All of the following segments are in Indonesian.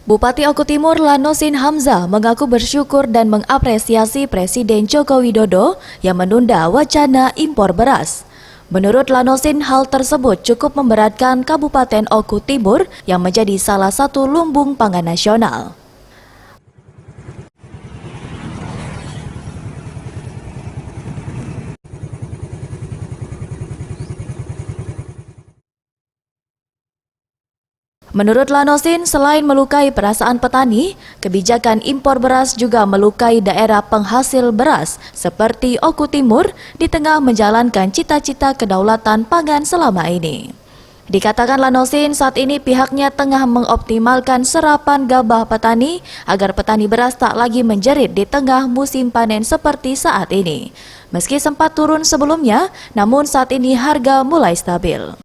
Bupati Oku Timur Lanosin Hamzah mengaku bersyukur dan mengapresiasi Presiden Joko Widodo yang menunda wacana impor beras. Menurut Lanosin, hal tersebut cukup memberatkan Kabupaten Oku Timur yang menjadi salah satu lumbung pangan nasional. Menurut Lanosin, selain melukai perasaan petani, kebijakan impor beras juga melukai daerah penghasil beras seperti Oku Timur di tengah menjalankan cita-cita kedaulatan pangan selama ini. Dikatakan Lanosin, saat ini pihaknya tengah mengoptimalkan serapan gabah petani agar petani beras tak lagi menjerit di tengah musim panen seperti saat ini. Meski sempat turun sebelumnya, namun saat ini harga mulai stabil.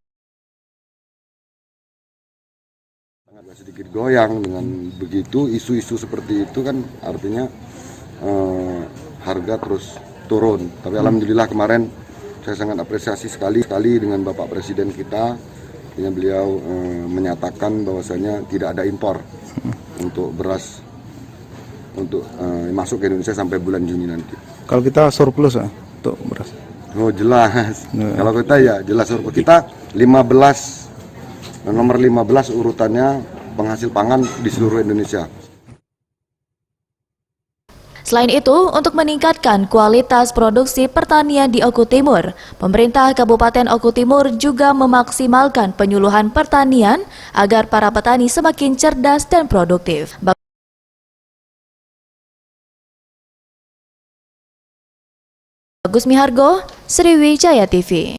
Sedikit goyang dengan begitu isu-isu seperti itu kan artinya harga terus turun. Tapi alhamdulillah kemarin saya sangat apresiasi sekali dengan Bapak Presiden kita yang beliau menyatakan bahwasanya tidak ada impor untuk beras untuk masuk ke Indonesia sampai bulan Juni nanti. Kalau kita surplus untuk beras? Oh jelas. Kalau kita ya jelas surplus. Kita nomor 15 urutannya penghasil pangan di seluruh Indonesia. Selain itu, untuk meningkatkan kualitas produksi pertanian di Oku Timur, pemerintah Kabupaten Oku Timur juga memaksimalkan penyuluhan pertanian agar para petani semakin cerdas dan produktif. Bagus Mihargo, Sriwijaya TV.